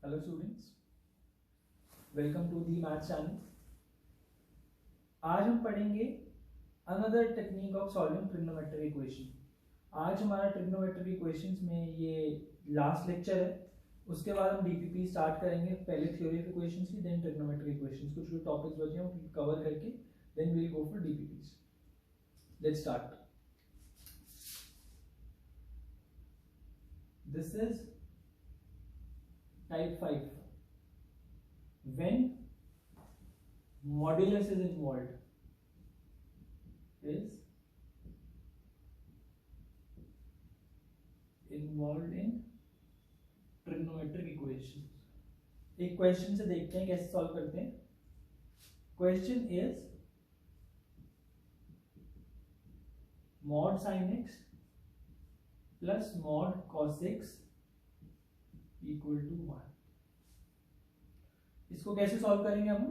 Hello students, welcome to the math channel. आज हम पढ़ेंगे another technique of solving trigonometric equation. आज हमारा ट्रिग्नोमेट्रिक इक्वेशंस में ये लास्ट लेक्चर है। उसके बाद हम डीपीपी स्टार्ट करेंगे, पहले थ्योरी ऑफ इक्वेशंस की, देन ट्रिग्नोमेट्रिक इक्वेशंस। कुछ जो टॉपिक्स बचे हैं वो कवर करके then we will go for DPPs. Let's start. This is type 5 when modulus is involved in trigonometric equations। एक क्वेश्चन से देखते हैं कैसे सॉल्व करते हैं। Question is mod sin x plus mod cos x equal to 1। इसको कैसे solve करेंगे हम?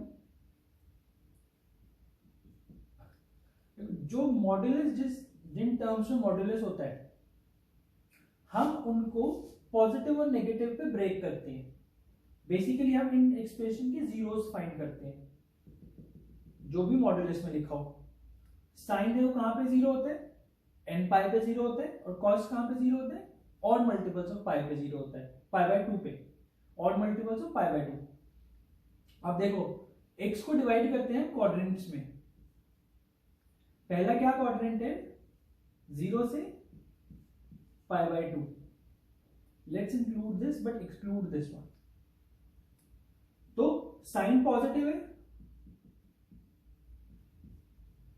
जो मॉड्यूलस जिन टर्म्स में मॉड्यूलस होता है हम उनको पॉजिटिव और नेगेटिव पे ब्रेक करते हैं। बेसिकली हम इन एक्सप्रेशन के जीरोस फाइंड करते हैं, जो भी मॉड्यूलस में लिखा हो। साइन है वो कहां पे जीरो होता है? एन पाई पे जीरो होता है। और कॉस कहां पे जीरो होता है? ऑड मल्टीपल्स ऑफ पाई पे जीरो होता है, पाई बाय 2 पे, odd multiples of pi by 2। अब देखो, x को डिवाइड करते हैं क्वाड्रेंट्स में। पहला क्या क्वाड्रेंट है? 0 से पाई by 2। Let's include this but exclude this one. तो साइन पॉजिटिव है,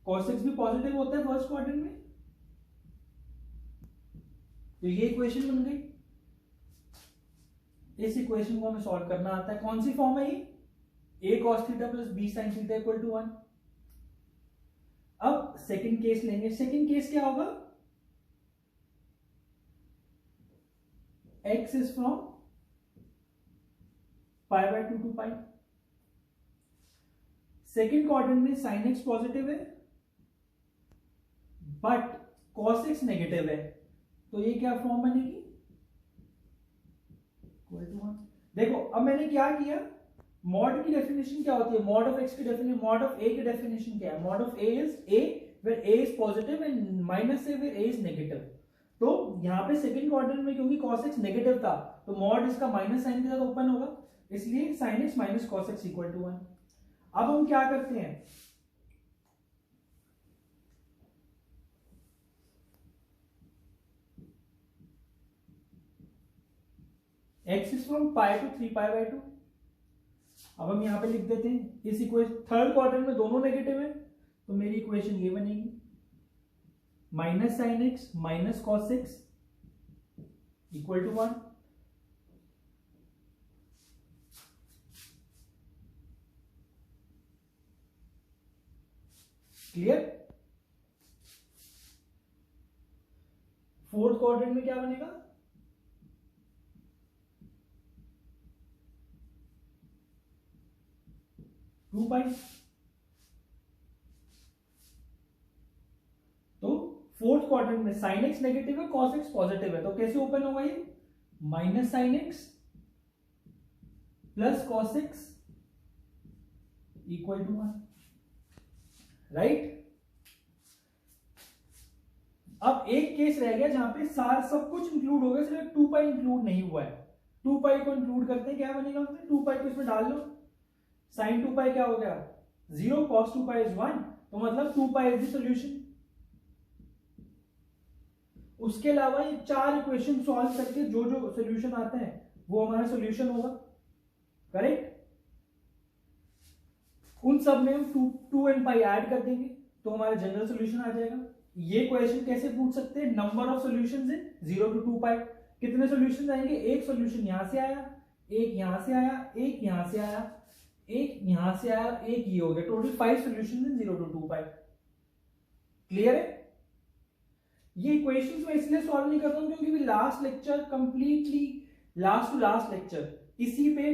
cos x भी पॉजिटिव होता है फर्स्ट क्वाड्रेंट में। तो ये इक्वेशन बन गई। इस इक्वेशन को हमें सॉल्व करना आता है। कौन सी फॉर्म है ये? a cos theta plus b sin theta equal to 1। अब सेकंड केस लेंगे। सेकंड केस क्या होगा? x is from pi by 2 to pi. Second quadrant में sin x पॉजिटिव है बट cos x नेगेटिव है, तो ये क्या फॉर्म बनेगी? Equal to 1। देखो, अब मैंने क्या किया, मॉड की डेफिनेशन क्या होती है? मॉड ऑफ x की डेफिनेशन, मॉड ऑफ a की डेफिनेशन क्या है? Mod of a is a where a is positive and minus a where a is negative. तो यहां पे सेकंड क्वाड्रेंट में क्योंकि cos x नेगेटिव था तो मॉड इसका माइनस साइन के साथ ओपन होगा, इसलिए sin x minus cos x equal to 1। अब हम क्या करते हैं, x is from pi to 3 pi by 2। अब हम यहां पे लिख देते हैं इस इक्वेशन, थर्ड क्वाड्रेंट में दोनों नेगेटिव है तो मेरी इक्वेशन ये बनेगी, minus sine x minus cos x equal to 1। Clear? Fourth quadrant में क्या बनेगा? Two pi. तो फोर्थ क्वाड्रेंट में साइन एक्स नेगेटिव है, कॉस एक्स पॉजिटिव है, तो कैसे ओपन होगा ये? Minus sine x plus cos x equal to 1। Right? अब एक केस रह गया जहां पे सार सब कुछ इंक्लूड हो गया, सिर्फ 2 पाई इंक्लूड नहीं हुआ है। 2 पाई को इंक्लूड करते हैं, क्या बनेगा उसमें? 2 पाई को इसमें डाल लो, साइन 2 पाई क्या हो गया? 0, कॉस 2 पाई इज 1, तो मतलब 2 पाई इज द सॉल्यूशन। उसके अलावा ये चार इक्वेशन सॉल्व करके जो जो सॉल्यूशन आता है वो हमारा सॉल्यूशन होगा। करेक्ट? उन सब में हम 2 एंड पाई ऐड कर देंगे तो हमारा जनरल सॉल्यूशन आ जाएगा। ये क्वेश्चन कैसे पूछ सकते हैं? Number of solutions in 0 to 2 पाई। कितने सॉल्यूशंस आएंगे? एक सॉल्यूशन यहां से आया, एक यहां से आया, एक यहां से आया, एक यहां से आया, एक ये हो गया। Total 5 solutions in 0 to 2 pi. Clear है? ये इक्वेशंस मैं इसलिए सॉल्व नहीं करता हूं क्योंकि last lecture completely last to last lecture इसी पे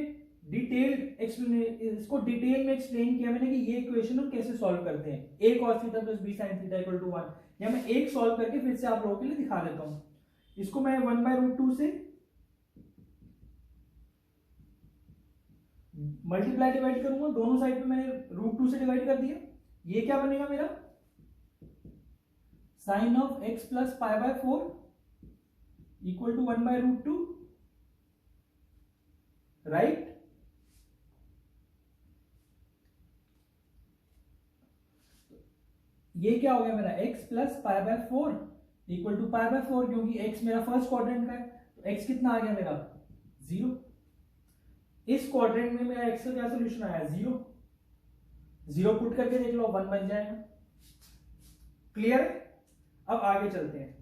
डिटेल्ड इसको डिटेल में एक्सप्लेन किया मैंने कि ये इक्वेशन हम कैसे सॉल्व करते हैं। a cos theta plus b sin theta equal to 1। या मैं एक सॉल्व करके फिर से आप लोगों के लिए दिखा देता हूं। इसको मैं 1/√2 से मल्टीप्लाई डिवाइड करूंगा, दोनों साइड पे मैंने √2 से डिवाइड कर दिया, ये क्या बनेगा मेरा sine of x plus pi by 4 equal to 1/√2, right. ये क्या हो गया मेरा x plus pi by 4 equal to pi by 4, क्योंकि x मेरा फर्स्ट क्वाड्रेंट का है, तो x कितना आ गया मेरा 0। इस क्वाड्रेंट में मेरा x का क्या सोल्यूशन आया 0, 0 पुट करके देख लो 1 बन जाएगा। क्लियर है? अब आगे चलते हैं।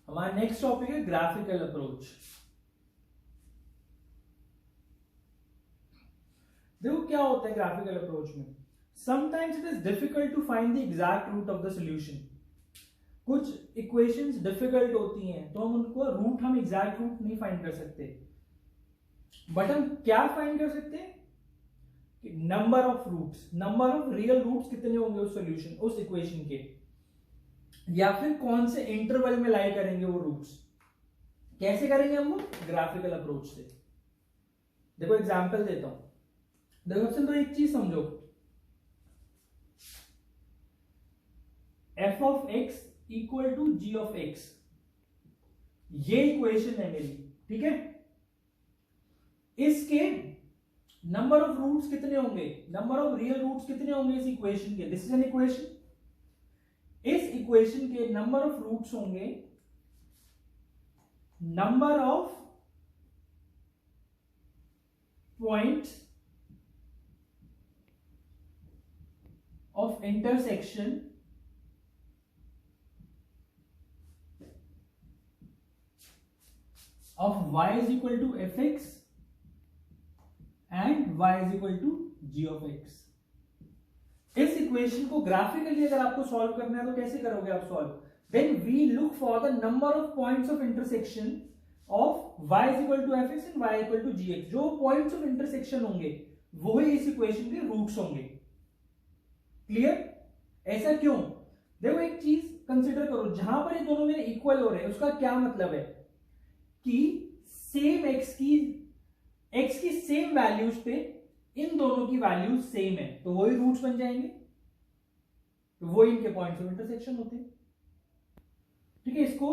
हमारा नेक्स्ट टॉपिक है ग्राफिकल अप्रोच। देखो क्या होता है ग्राफिकल अप्रोच में, sometimes it is difficult to find the exact root of the solution. कुछ इक्वेशंस डिफिकल्ट होती हैं तो हम उनको रूट, हम एग्जैक्ट रूट नहीं फाइंड कर सकते, बट हम क्या फाइंड कर सकते हैं, number of roots, number of real roots कितने होंगे उस सॉल्यूशन, उस इक्वेशन के, या फिर कौन से इंटरवल में लाई करेंगे वो रूट्स। कैसे करेंगे हम वो, ग्राफिकल अप्रोच से। देखो एग्जांपल देता हूं, देखो सबसे तो एक चीज समझो, f of x equal to g of x, ये इक्वेशन है मेरी, ठीक है। इसके नंबर ऑफ रूट्स कितने होंगे, नंबर ऑफ रियल रूट्स कितने होंगे इस इक्वेशन के, दिस इज एन इक्वेशन। इस इक्वेशन के नंबर ऑफ रूट्स होंगे number of points of intersection of y is equal to fx and y is equal to g of x। इस equation को graphically अगर आपको सॉल्व करना है तो कैसे करोगे आप solve, then we look for the number of points of intersection of y is equal to fx and y is equal to gx। जो पॉइंट्स ऑफ इंटरसेक्शन होंगे वो ही इस इक्वेशन के रूट्स होंगे। क्लियर? ऐसा क्यों? देखो एक चीज कंसिडर करो, जहां पर ये दोनों मेरे इक्वल हो रहे हैं उसका क्या मतलब है कि सेम x की सेम वैल्यूज पे इन दोनों की वैल्यूज सेम है, तो वही रूट्स बन जाएंगे, तो वो इनके पॉइंट्स ऑफ इंटरसेक्शन होते हैं। ठीक है, इसको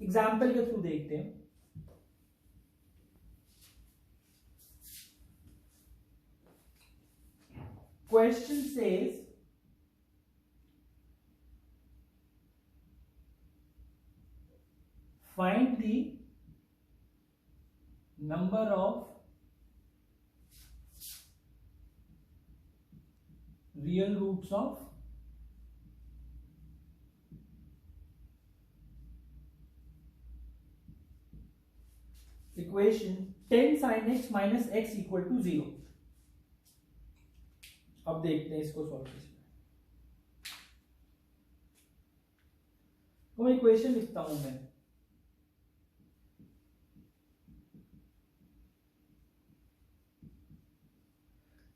एग्जांपल के थ्रू देखते हैं। Question says find the number of real roots of equation 10 sin x minus x equal to 0। अब देखते हैं इसको सॉल्व कैसे। तो इक्वेशन लिखता हूं मैं,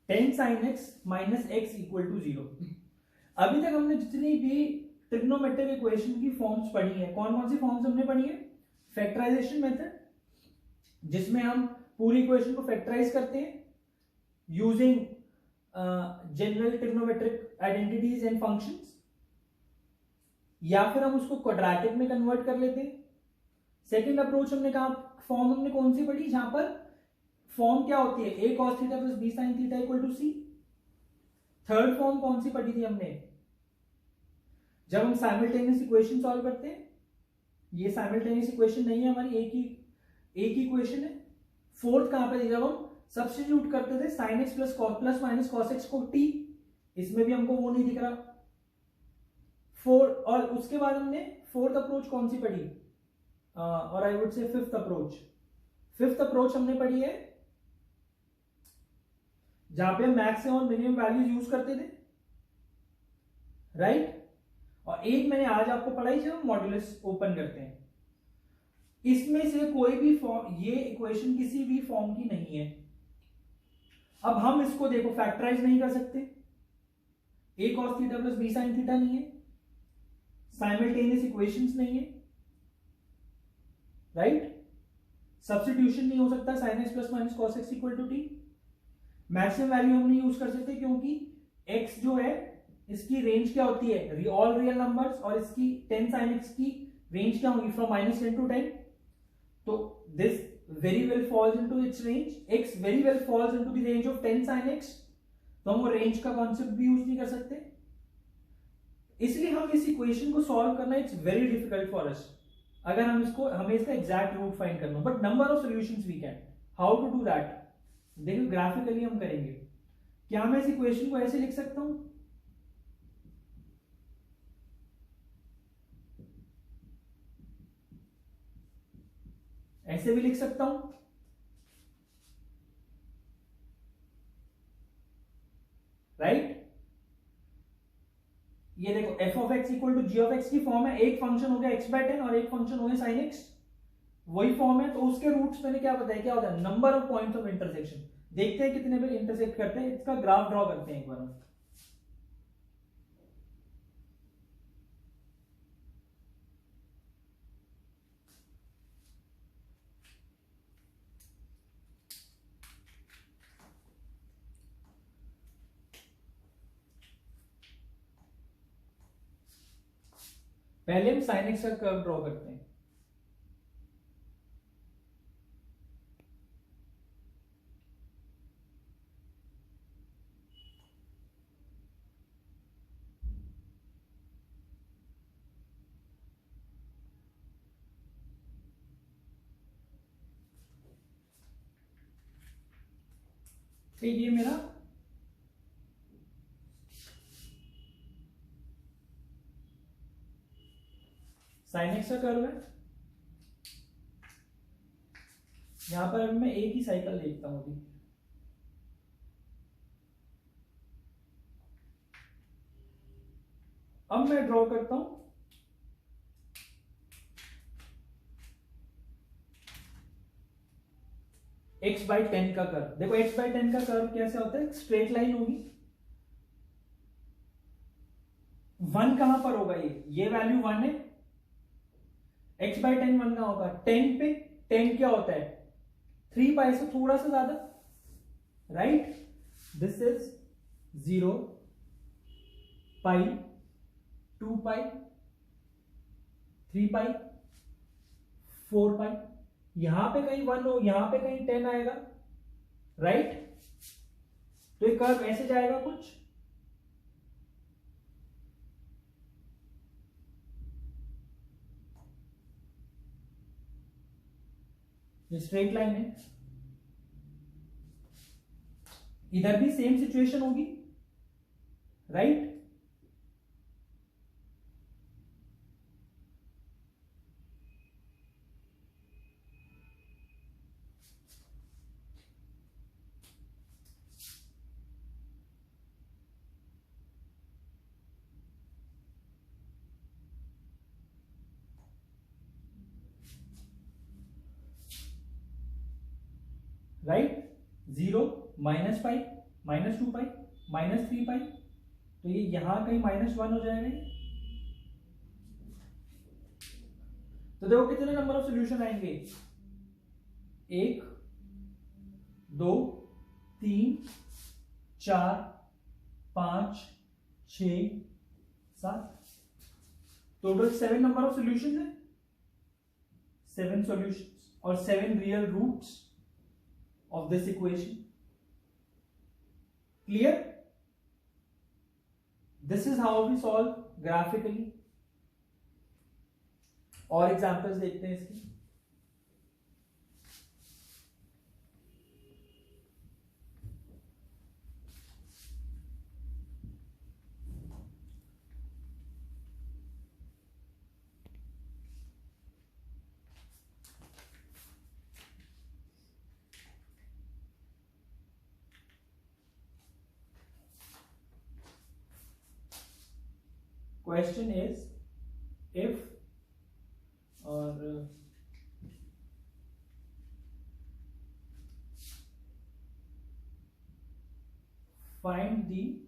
ten sine x minus x equal to 0। अभी तक हमने जितनी भी ट्रिग्नोमेट्रिक इक्वेशन की फॉर्म्स पढ़ी है, कौन कौन सी फॉर्म्स हमने पढ़ी है, फैक्टराइजेशन मेथड जिसमें हम पूरी इक्वेशन को फैक्टराइज करते हैं using general trigonometric identities and functions, या फिर हम उसको क्वाड्रेटिक में कन्वर्ट कर लेते हैं। सेकंड अप्रोच हमने कहा, फॉर्म हमने कौन सी पढ़ी, जहां पर फॉर्म क्या होती है, a cos theta plus b sin theta equal to c। Third form कौन सी पढ़ी थी हमने, जब हम साइमल्टेनियस इक्वेशन सॉल्व करते हैं। ये साइमल्टेनियस इक्वेशन नहीं है हमारी, एक ही इक्वेशन है। फोर्थ कहां पे, जब हम सब्स्टिट्यूट करते थे sin x plus minus cos x को t, इसमें भी हमको वो नहीं दिख रहा। और उसके बाद हमने फोर्थ अप्रोच कौन सी पढ़ी, और I would say fifth approach हमने पढ़ी है जहां पे मैक्सिमम और मिनिमम वैल्यूज यूज करते थे, राइट। और एक मैंने आज आपको पढ़ाई जब हम मॉड्यूलस ओपन करते हैं। इसमें से कोई भी फॉर्म, ये इक्वेशन किसी भी फॉर्म की नहीं है। अब हम इसको देखो फैक्टराइज नहीं कर सकते, a cos theta plus b sin theta नहीं है, साइमल्टेनियस इक्वेशंस नहीं है, राइट। सब्स्टिट्यूशन नहीं हो सकता, sin x plus minus cos x equal to t। Maximum value हम नहीं यूज कर सकते क्योंकि x जो है इसकी रेंज क्या होती है, ऑल रियल नंबर्स, और इसकी 10 sin x की रेंज क्या होगी, फ्रॉम -10 to 10। तो this very well falls into its range, x very well falls into the range of 10 sin x। तो हम वो रेंज का कॉन्सेप्ट भी यूज नहीं कर सकते, इसलिए हम इस इक्वेशन को सॉल्व करना it's very difficult for us. अगर हम इसको, हमें इसका एग्जैक्ट रूट फाइंड करना, but number of solutions we can. How to do that, देखो ग्राफिकली हम करेंगे। क्या मैं इस इक्वेशन को ऐसे लिख सकता हूं, ऐसे भी लिख सकता हूं, राइट। ये देखो f of x equal to g of x की फॉर्म है, एक फंक्शन हो गया एक्स बाय 10 और एक फंक्शन हो गया साइन एक्स, वही फॉर्म है। तो उसके रूट्स मैंने क्या बताया, क्या होता है, number of points of intersection. देखते हैं कितने पे इंटरसेक्ट करते हैं, इसका ग्राफ ड्रॉ करते हैं एक बार हम। पहले हम साइन एक्स का कर्व ड्रॉ करते हैं। तो ये मेरा साइन एक्स का कर्व है। यहां पर मैं एक ही साइकिल देखता हूं अभी। अब मैं ड्रॉ करता हूं x बाई 10 का कर्व। देखो x बाई 10 का कर्व कैसे होता है, स्ट्रेट लाइन होगी। 1 कहां पर होगा, ये वैल्यू 1 है, x बाई 10 1 कहां होगा, 10 पे। 10 क्या होता है, 3 पाई से थोड़ा सा ज्यादा, राइट। दिस इज 0 पाई, 2 पाई, 3 पाई, 4 पाई। यहां पे कहीं 1 हो, यहां पे कहीं 10 आएगा, राइट। तो ये कर्व ऐसे जाएगा कुछ, ये स्ट्रेट लाइन है। इधर भी सेम सिचुएशन होगी, राइट। राइट, 0 माइनस पाई, -2 पाई, -3 पाई। तो ये यहां कहीं -1 हो जाएगा। तो देखो कितने नंबर ऑफ सॉल्यूशन आएंगे, 1 2 3 4 5 6 7, टोटल 7 नंबर ऑफ सॉल्यूशंस है, 7 सॉल्यूशंस और 7 real roots of this equation. Clear? This is how we solve graphically. और एग्जांपल्स देखते हैं इसकी. Question is, if or find the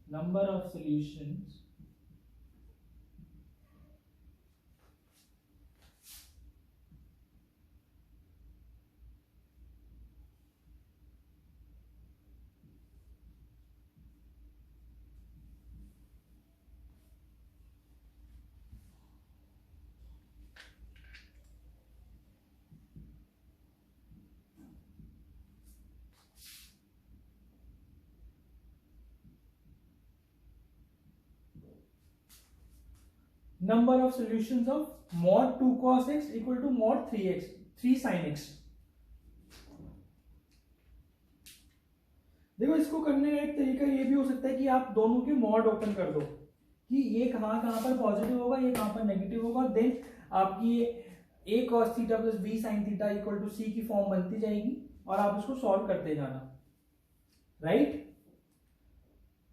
number of solutions of mod 2 cos x equal to mod 3 sin x. देखो, इसको करने का एक तरीका ये भी हो सकता है कि आप दोनों के मॉड ओपन कर दो कि ये कहाँ पर पॉजिटिव होगा, ये कहाँ पर नेगेटिव होगा. देन आपकी ये a cos theta plus b sin theta equal to c की फॉर्म बनती जाएगी और आप इसको सॉल्व करते जाना. Right?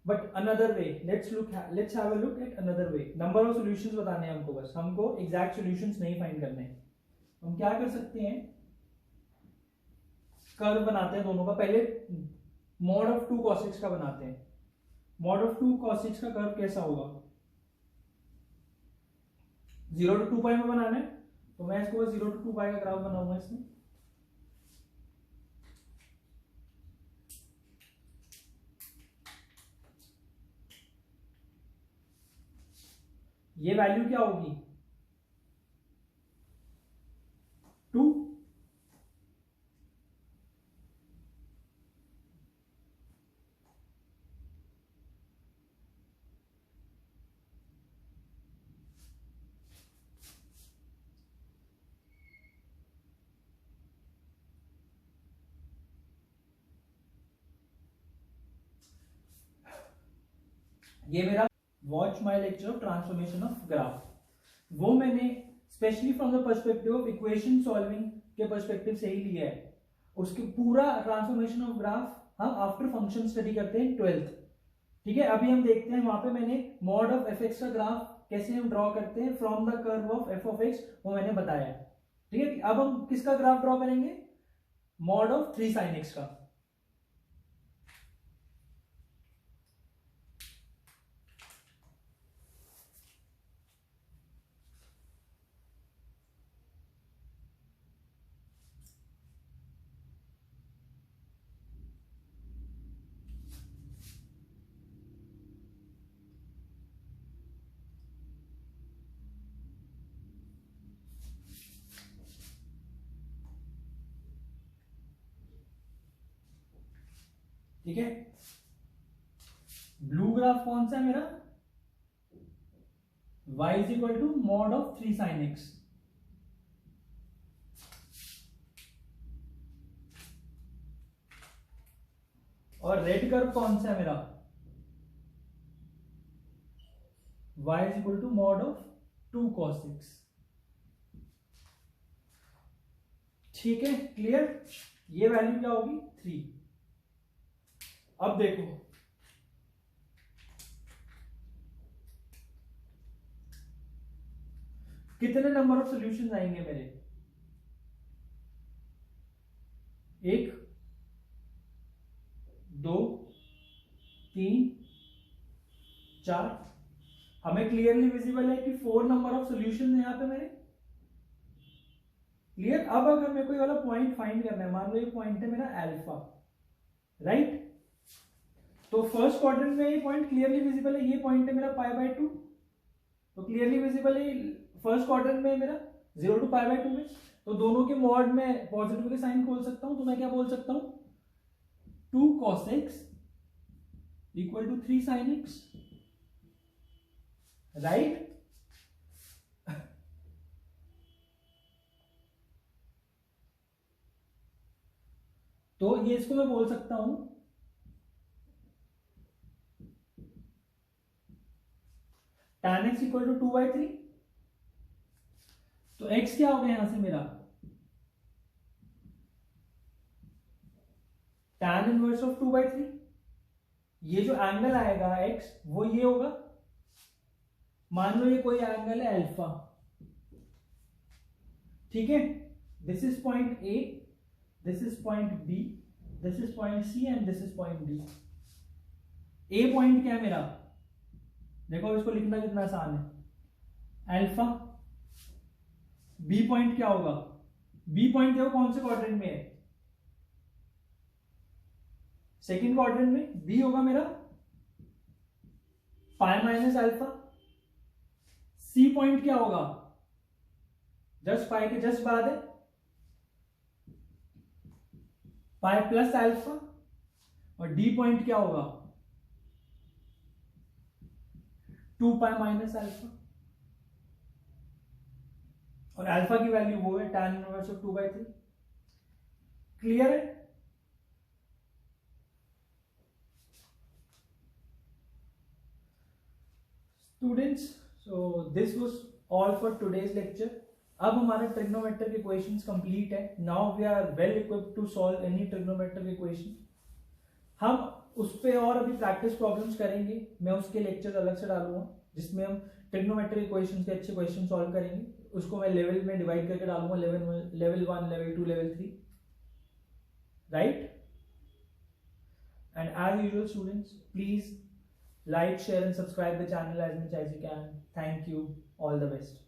But another way, let's have a look at another way. Number of solutions बताने हैं हमको, बस हमको एग्जैक्ट सॉल्यूशंस नहीं फाइंड करने हैं. हम क्या कर सकते हैं, कर्व बनाते हैं दोनों का. पहले मॉड ऑफ 2 cos x का बनाते हैं. मॉड ऑफ 2 cos x का कर्व कैसा होगा? 0 to 2 पाई में बनाना है, तो मैं इसको 0 to 2 पाई का ग्राफ बनाऊंगा. इसमें ये वैल्यू क्या होगी? 2. ये मेरा watch my lecture of transformation of graph, वो मैंने specially from the perspective of equation solving के पर्सपेक्टिव से ही लिया है. उसके पूरा ट्रांसफॉर्मेशन ऑफ ग्राफ हम आफ्टर फंक्शन स्टडी करते हैं 12th. ठीक है, अभी हम देखते हैं वहां पे मैंने मॉड ऑफ एफ एक्स का ग्राफ कैसे हम ड्रॉ करते हैं from the curve of F of x, वो मैंने बताया. ठीक है, अब हम किसका ग्राफ ड्रॉ करेंगे? मॉड ऑफ 3 sin x का. ठीक है, ब्लू ग्राफ कौन सा है मेरा? y is equal to mod of 3 sin x. और रेड कर्व कौन सा है मेरा? y is equal to mod of 2 cos x. ठीक है, क्लियर? ये वैल्यू क्या होगी? 3. अब देखो, कितने नंबर ऑफ सॉल्यूशंस आएंगे मेरे? 1, 2, 3, 4. हमें क्लियरली विजिबल है कि 4 नंबर ऑफ सॉल्यूशंस है यहां पे मेरे. क्लियर? अब अगर मेरे को ये वाला पॉइंट फाइंड करना है, मान लो ये पॉइंट है मेरा अल्फा. राइट? तो फर्स्ट क्वाड्रेंट में ये पॉइंट क्लियरली विजिबल है. ये पॉइंट है मेरा पाई बाय 2, तो क्लियरली विजिबल है. फर्स्ट क्वाड्रेंट में मेरा 0 टू पाई बाय 2 में, तो दोनों के मॉड में पॉजिटिव के साइन खोल सकता हूं, तो मैं क्या बोल सकता हूं 2 cos x equal to 3 sin x, right. तो ये इसको मैं बोल सकता हूं tan x इक्वल टू 2/3। तो x क्या हो गया यहां से मेरा tan इनवर्स ऑफ 2/3। ये जो एंगल आएगा x वो ये होगा, मान लो ये कोई एंगल है अल्फा, ठीक है। This is point A, this is point B, this is point C and this is point D. A point क्या है मेरा, देखो इसको लिखना कितना आसान है, अल्फा। बी पॉइंट क्या होगा, बी पॉइंट देखो कौन से क्वाड्रेंट में है, सेकंड क्वाड्रेंट में। बी होगा मेरा pi minus alpha. C point क्या होगा, जस्ट पाई के जस्ट बाद है, पाई प्लस अल्फा। और डी पॉइंट क्या होगा 2 पाई माइनस अल्फा। और अल्फा की वैल्यू वो है tan इनवर्स ऑफ 2/3। क्लियर है। Students, so this was all for today's lecture. अब हमारा ट्रिग्नोमेट्रिक इक्वेशंस कंप्लीट है। Now we are well equipped to solve any trigonometric equation. हम उस पे और अभी प्रैक्टिस प्रॉब्लम्स करेंगे, मैं उसके लेक्चर अलग से डालूंगा जिसमें हम ट्रिग्नोमेट्रिक इक्वेशंस के अच्छे क्वेश्चन सॉल्व करेंगे। उसको मैं लेवल में डिवाइड करके डालूंगा, level 1, level 2, level 3, right. And as usual students, please like, share and subscribe the channel as much as you can. Thank you. All the best.